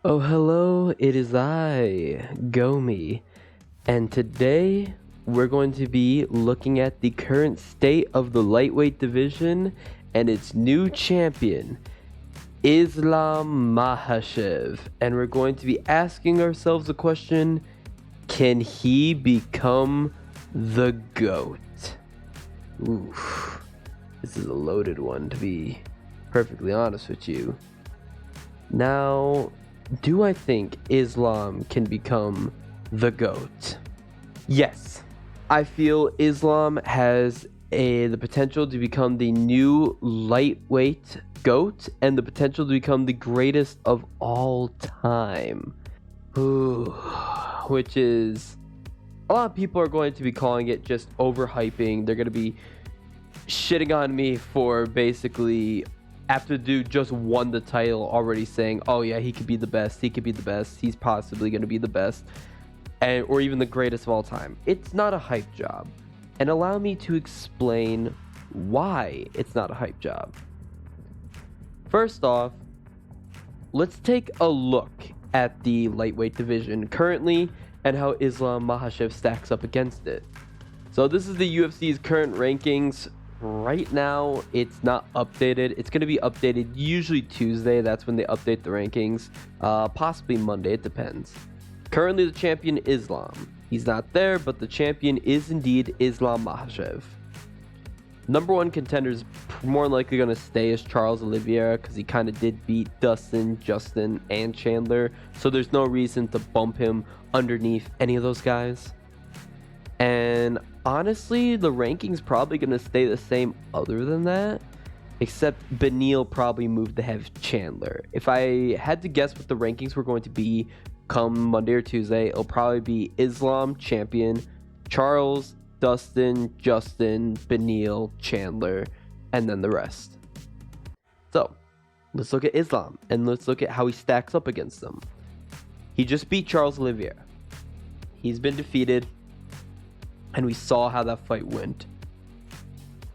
Oh, hello, it is I, Gomi, and today we're going to be looking at the current state of the lightweight division and its new champion, Islam Makhachev. And we're going to be asking ourselves the question, can he become the GOAT? Oof, this is a loaded one, to be perfectly honest with you. Now, do I think Islam can become the GOAT? Yes. I feel Islam has the potential to become the new lightweight GOAT and the potential to become the greatest of all time. Ooh, which is, a lot of people are going to be calling it just overhyping. They're going to be shitting on me for basically, after the dude just won the title, already saying, oh yeah, he could be the best, he's possibly going to be the best, or even the greatest of all time. It's not a hype job. And allow me to explain why it's not a hype job. First off, let's take a look at the lightweight division currently and how Islam Makhachev stacks up against it. So this is the UFC's current rankings. Right now, it's not updated. It's going to be updated usually Tuesday. That's when they update the rankings. Possibly Monday. It depends. Currently, the champion, Islam. He's not there, but the champion is indeed Islam Makhachev. Number one contender is more likely going to stay as Charles Oliveira because he kind of did beat Dustin, Justin, and Chandler. So there's no reason to bump him underneath any of those guys. And honestly, the ranking's probably going to stay the same other than that, except Beneil probably moved to have Chandler. If I had to guess what the rankings were going to be come Monday or Tuesday, it'll probably be Islam, champion, Charles, Dustin, Justin, Beneil, Chandler, and then the rest. So, let's look at Islam, and let's look at how he stacks up against them. He just beat Charles Oliveira. He's been defeated. And we saw how that fight went.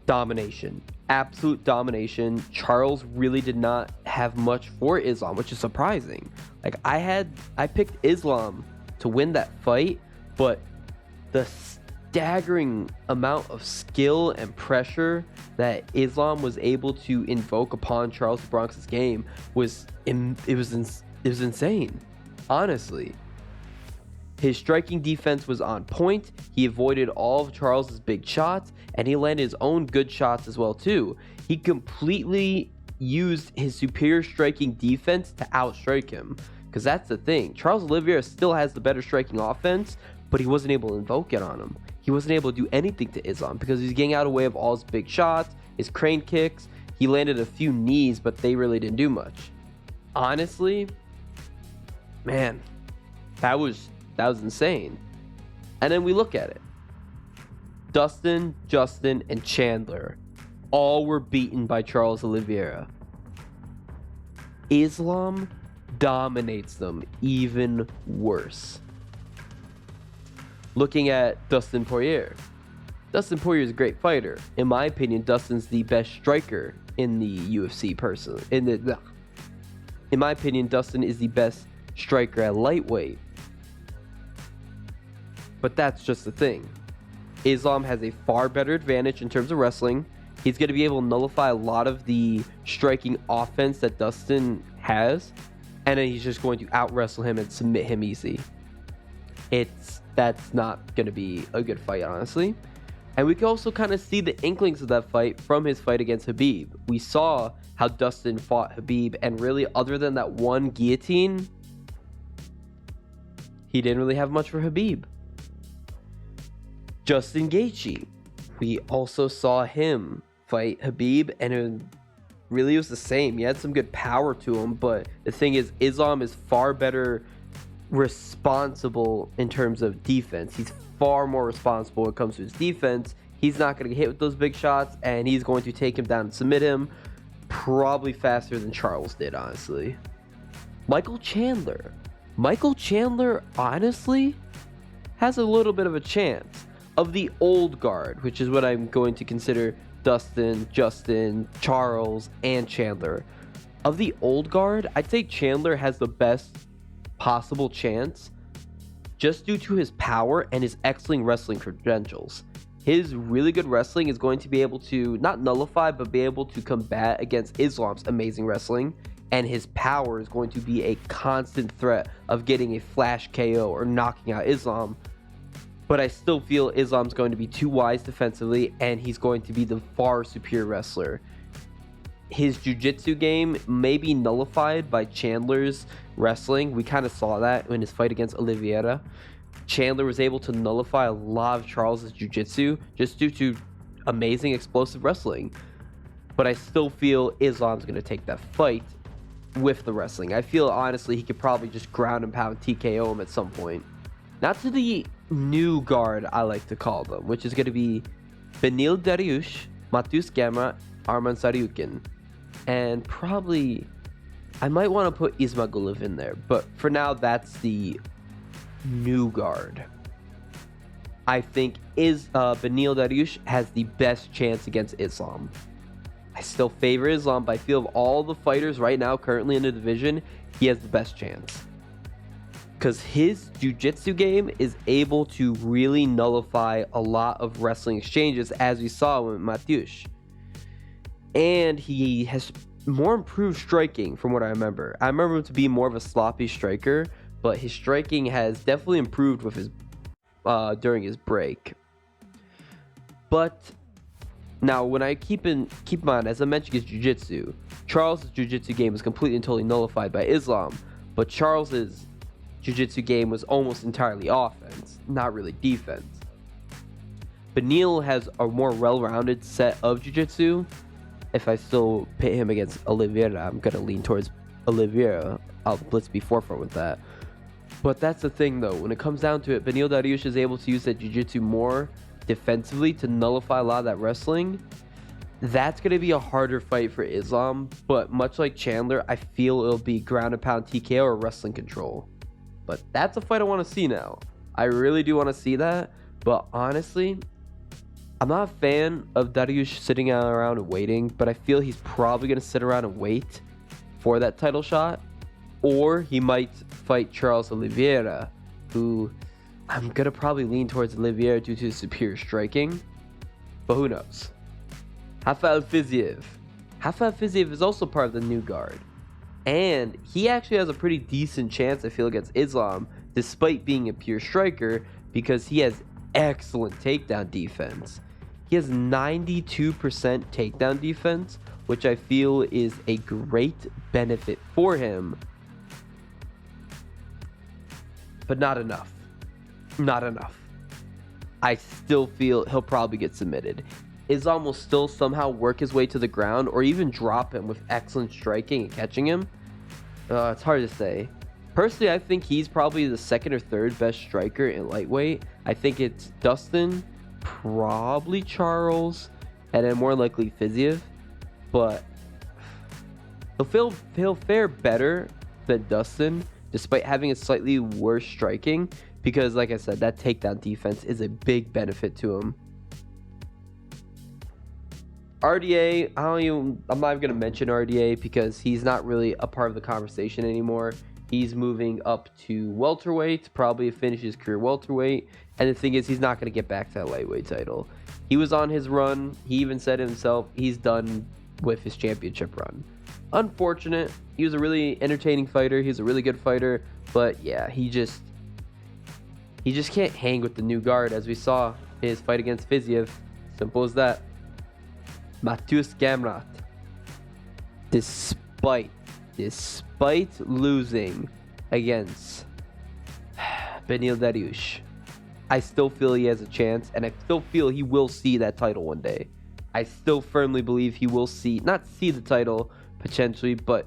Domination. Absolute domination. Charles really did not have much for Islam, which is surprising. Like, I picked Islam to win that fight, but the staggering amount of skill and pressure that Islam was able to invoke upon Charles the Bronx's game was insane. Honestly. His striking defense was on point. He avoided all of Charles's big shots, and he landed his own good shots as well too. He completely used his superior striking defense to outstrike him, because that's the thing. Charles Oliveira still has the better striking offense, but he wasn't able to invoke it on him. He wasn't able to do anything to Islam because he was getting out of the way of all his big shots, his crane kicks. He landed a few knees, but they really didn't do much. Honestly, man, that was insane. And then we look at it. Dustin, Justin, and Chandler all were beaten by Charles Oliveira. Islam dominates them even worse. Looking at Dustin Poirier. Dustin Poirier is a great fighter. In my opinion, Dustin's the best striker in the UFC person. In my opinion, Dustin is the best striker at lightweight. But that's just the thing. Islam has a far better advantage in terms of wrestling. He's going to be able to nullify a lot of the striking offense that Dustin has. And then he's just going to out-wrestle him and submit him easy. That's not going to be a good fight, honestly. And we can also kind of see the inklings of that fight from his fight against Khabib. We saw how Dustin fought Khabib, and really, other than that one guillotine, he didn't really have much for Khabib. Justin Gaethje, we also saw him fight Khabib, and it really was the same. He had some good power to him, but the thing is, Islam is far better responsible in terms of defense. He's far more responsible when it comes to his defense. He's not going to get hit with those big shots, and he's going to take him down and submit him probably faster than Charles did, honestly. Michael Chandler, honestly, has a little bit of a chance. Of the old guard, which is what I'm going to consider Dustin, Justin, Charles, and Chandler. Of the old guard, I'd say Chandler has the best possible chance just due to his power and his excellent wrestling credentials. His really good wrestling is going to be able to not nullify, but be able to combat against Islam's amazing wrestling. And his power is going to be a constant threat of getting a flash KO or knocking out Islam. But I still feel Islam's going to be too wise defensively, and he's going to be the far superior wrestler. His jiu-jitsu game may be nullified by Chandler's wrestling. We kind of saw that in his fight against Oliveira. Chandler was able to nullify a lot of Charles's jiu-jitsu just due to amazing explosive wrestling. But I still feel Islam's going to take that fight with the wrestling. I feel honestly he could probably just ground and pound TKO him at some point. Not to the new guard, I like to call them, which is going to be Beneil Dariush, Mateusz Gamrot, Arman Tsarukyan. And probably, I might want to put Ismagulov in there, but for now, that's the new guard. I think Beneil Dariush has the best chance against Islam. I still favor Islam, but I feel of all the fighters right now currently in the division, he has the best chance. Because his jiu-jitsu game is able to really nullify a lot of wrestling exchanges, as we saw with Mateusz. And he has more improved striking from what I remember. I remember him to be more of a sloppy striker, but his striking has definitely improved with his during his break. But now, when I keep in mind, as I mentioned, his jiu-jitsu, Charles' jiu-jitsu game is completely and totally nullified by Islam, but Charles' jiu-jitsu game was almost entirely offense, not really defense. Beneil has a more well-rounded set of jiu-jitsu. If I still pit him against Oliveira, I'm gonna lean towards Oliveira. Let's be forefront with that. But that's the thing, though. When it comes down to it, Beneil Dariush is able to use that jiu-jitsu more defensively to nullify a lot of that wrestling. That's going to be a harder fight for Islam, but much like Chandler, I feel it'll be ground and pound TKO or wrestling control. But that's a fight I want to see now. I really do want to see that, but honestly, I'm not a fan of Dariush sitting around and waiting, but I feel he's probably going to sit around and wait for that title shot, or he might fight Charles Oliveira, who I'm going to probably lean towards Oliveira due to his superior striking, but who knows. Rafael Fiziev. Rafael Fiziev is also part of the new guard, and he actually has a pretty decent chance, I feel, against Islam, despite being a pure striker, because he has excellent takedown defense. He has 92% takedown defense, which I feel is a great benefit for him, but not enough. Not enough. I still feel he'll probably get submitted. Islam will still somehow work his way to the ground or even drop him with excellent striking and catching him. It's hard to say. Personally, I think he's probably the second or third best striker in lightweight. I think it's Dustin, probably Charles, and then more likely Fiziev. But he'll fare better than Dustin, despite having a slightly worse striking, because like I said, that takedown defense is a big benefit to him. RDA, I'm not even going to mention RDA because he's not really a part of the conversation anymore. He's moving up to welterweight, probably finish his career welterweight. And the thing is, he's not going to get back to that lightweight title. He was on his run. He even said himself he's done with his championship run. Unfortunate. He was a really entertaining fighter. He was a really good fighter. But yeah, he just can't hang with the new guard, as we saw his fight against Fiziev. Simple as that. Mateusz Gamrot, despite losing against Beneil Dariush, I still feel he has a chance, and I still feel he will see that title one day. I still firmly believe he will not see the title potentially, but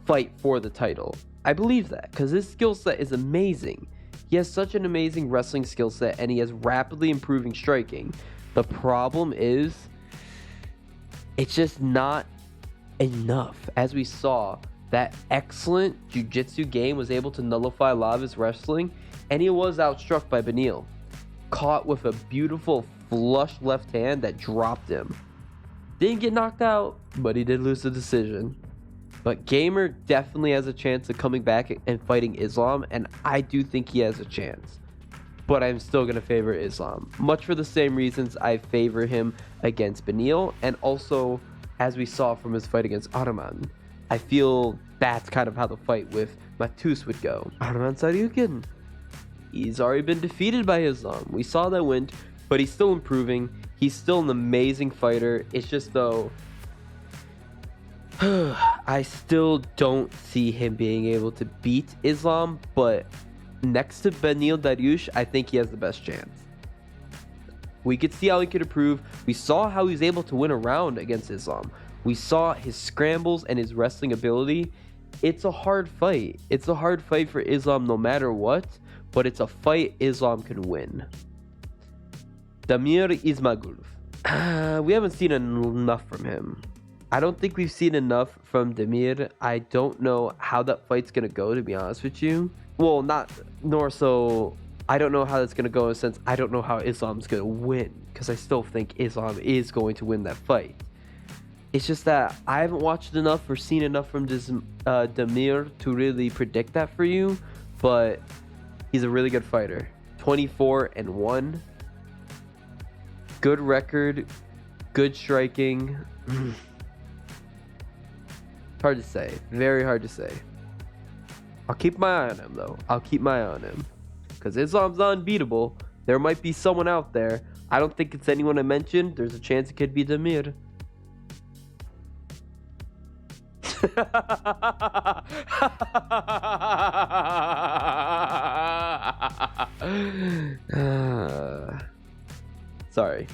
fight for the title. I believe that because his skill set is amazing. He has such an amazing wrestling skill set, and he has rapidly improving striking. The problem is, it's just not enough. As we saw, that excellent jiu-jitsu game was able to nullify a lot of his wrestling, and he was outstruck by Beneil. Caught with a beautiful flush left hand that dropped him. Didn't get knocked out, but he did lose the decision. But Gamer definitely has a chance of coming back and fighting Islam, and I do think he has a chance. But I'm still going to favor Islam, much for the same reasons I favor him against Beneil, and also as we saw from his fight against Arman. I feel that's kind of how the fight with Matus would go. Arman Tsarukyan, he's already been defeated by Islam. We saw that win, but he's still improving. He's still an amazing fighter. It's just though, I still don't see him being able to beat Islam, but next to Beneil Dariush, I think he has the best chance. We could see how he could improve. We saw how he was able to win a round against Islam. We saw his scrambles and his wrestling ability. It's a hard fight. It's a hard fight for Islam no matter what, but it's a fight Islam can win. Damir Ismagulov. We haven't seen enough from him. I don't think we've seen enough from Damir. I don't know how that fight's going to go, to be honest with you. Well, I don't know how that's going to go in a sense. I don't know how Islam's going to win, because I still think Islam is going to win that fight. It's just that I haven't watched enough or seen enough from Damir to really predict that for you, but he's a really good fighter. 24-1. Good record. Good striking. Hard to say. Very hard to say. I'll keep my eye on him, though. I'll keep my eye on him. Because Islam's unbeatable. There might be someone out there. I don't think it's anyone I mentioned. There's a chance it could be Damir. Sorry.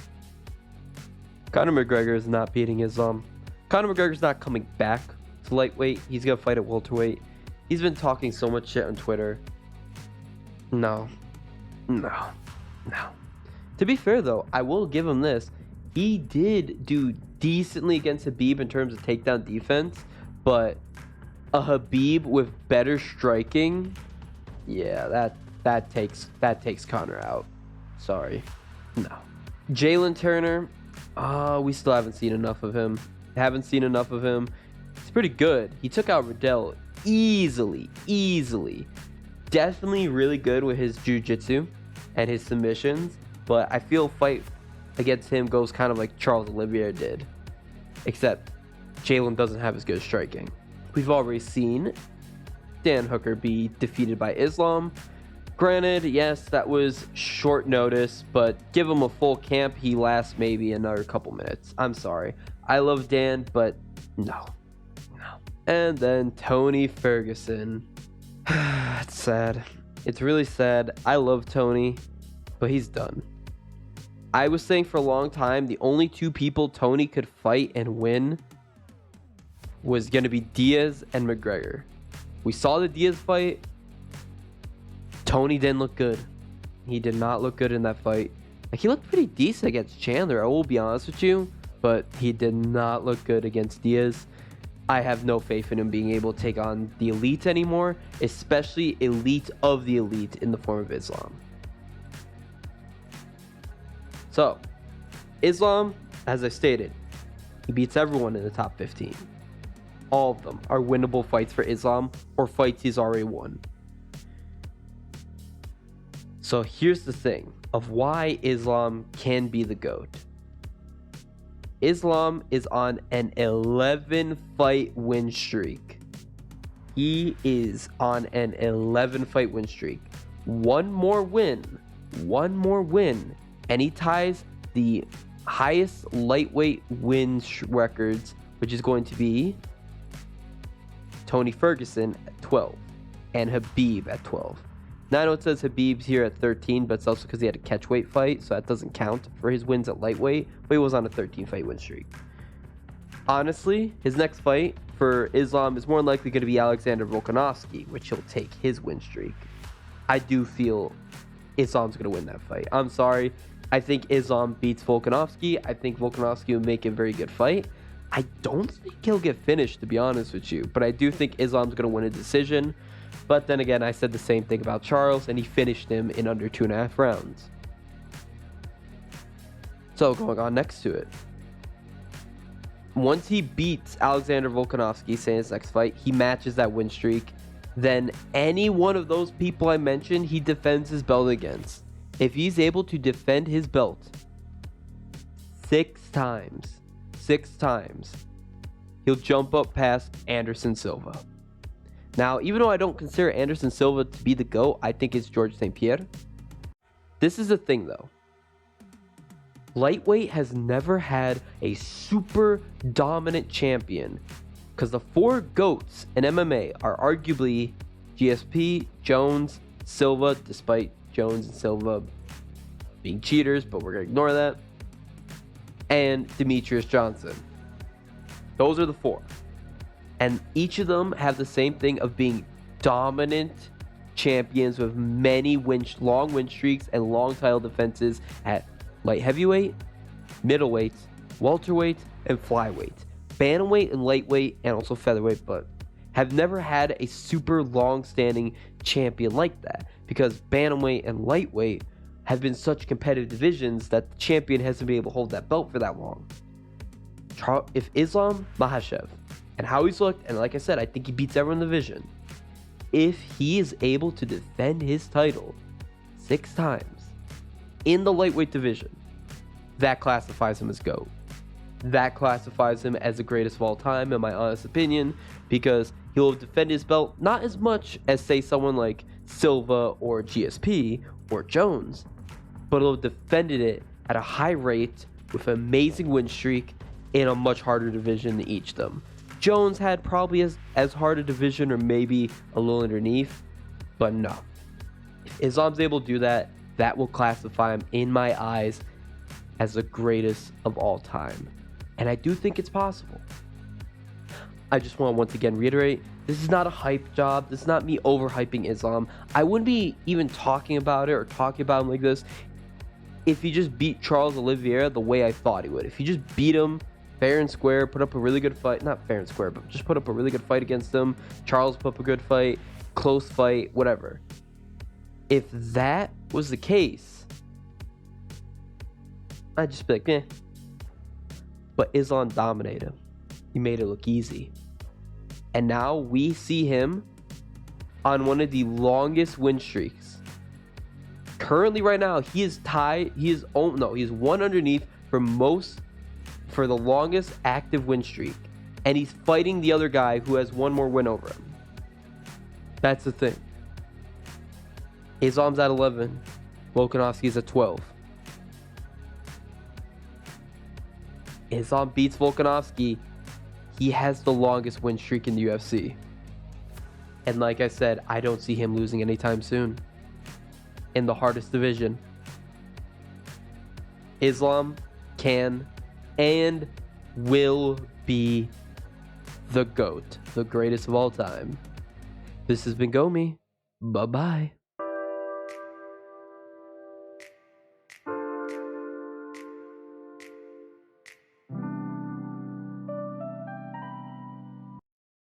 Conor McGregor is not beating Islam. Conor McGregor's not coming back to lightweight. He's going to fight at welterweight. He's been talking so much shit on Twitter. No. To be fair, though, I will give him this. He did do decently against Khabib in terms of takedown defense, but a Khabib with better striking, yeah, that takes Conor out. Sorry. No. Jalen Turner, we still haven't seen enough of him. He's pretty good. He took out Riddell easily. Definitely really good with his jiu-jitsu and his submissions, but I feel fight against him goes kind of like Charles Oliveira did, except Jalen doesn't have as good striking. We've already seen Dan Hooker be defeated by Islam. Granted, yes, that was short notice, but give him a full camp, he lasts maybe another couple minutes. I'm sorry. I love Dan, but no. And then Tony Ferguson. It's sad. It's really sad. I love Tony, but he's done. I was saying for a long time, the only two people Tony could fight and win was going to be Diaz and McGregor. We saw the Diaz fight. Tony didn't look good. He did not look good in that fight. Like, he looked pretty decent against Chandler, I will be honest with you, but he did not look good against Diaz. I have no faith in him being able to take on the elite anymore, especially elite of the elite in the form of Islam. So, Islam, as I stated, he beats everyone in the top 15. All of them are winnable fights for Islam, or fights he's already won. So here's the thing of why Islam can be the GOAT. Islam is on an 11-fight win streak. He is on an 11-fight win streak. One more win, and he ties the highest lightweight win records, which is going to be Tony Ferguson at 12 and Khabib at 12. Now I know it says Khabib's here at 13, but it's also because he had a catchweight fight, so that doesn't count for his wins at lightweight, but he was on a 13-fight win streak. Honestly, his next fight for Islam is more likely going to be Alexander Volkanovski, which he'll take his win streak. I do feel Islam's going to win that fight. I'm sorry. I think Islam beats Volkanovski. I think Volkanovski will make a very good fight. I don't think he'll get finished, to be honest with you, but I do think Islam's going to win a decision. But then again, I said the same thing about Charles, and he finished him in under 2.5 rounds. So going on next to it. once he beats Alexander Volkanovski, say his next fight, he matches that win streak, then any one of those people I mentioned, he defends his belt against. If he's able to defend his belt 6 times, he'll jump up past Anderson Silva. Now, even though I don't consider Anderson Silva to be the GOAT, I think it's Georges St. Pierre. This is the thing, though. Lightweight has never had a super dominant champion, because the 4 GOATs in MMA are arguably GSP, Jones, Silva, despite Jones and Silva being cheaters, but we're going to ignore that, and Demetrius Johnson. Those are the 4. And each of them have the same thing of being dominant champions with many long win streaks and long title defenses at light heavyweight, middleweight, welterweight, and flyweight. Bantamweight and lightweight, and also featherweight, but have never had a super long-standing champion like that, because bantamweight and lightweight have been such competitive divisions that the champion hasn't been able to hold that belt for that long. If Islam Mackhachev, and how he's looked, and like I said, I think he beats everyone in the division, if he is able to defend his title 6 times in the lightweight division, that classifies him as GOAT. That classifies him as the greatest of all time, in my honest opinion, because he'll defend his belt not as much as, say, someone like Silva or GSP or Jones, but he'll have defended it at a high rate with an amazing win streak in a much harder division than each of them. Jones had probably as hard a division, or maybe a little underneath, but no. If Islam's able to do that, that will classify him, in my eyes, as the greatest of all time. And I do think it's possible. I just want to once again reiterate, this is not a hype job. This is not me overhyping Islam. I wouldn't be even talking about it or talking about him like this if he just beat Charles Oliveira the way I thought he would. If he just beat him fair and square, put up a really good fight, not fair and square, but just put up a really good fight against him, Charles put up a good fight, close fight, whatever. If that was the case, I'd just be like, eh. But Islam dominated him. He made it look easy. And now we see him on one of the longest win streaks. Currently, right now, he is tied. He's one underneath for the longest active win streak. And he's fighting the other guy who has one more win over him. That's the thing. Islam's at 11. Volkanovski's at 12. Islam beats Volkanovski. He has the longest win streak in the UFC. And like I said, I don't see him losing anytime soon. In the hardest division, Islam can and will be the GOAT, the greatest of all time. This has been Gomi. Bye-bye.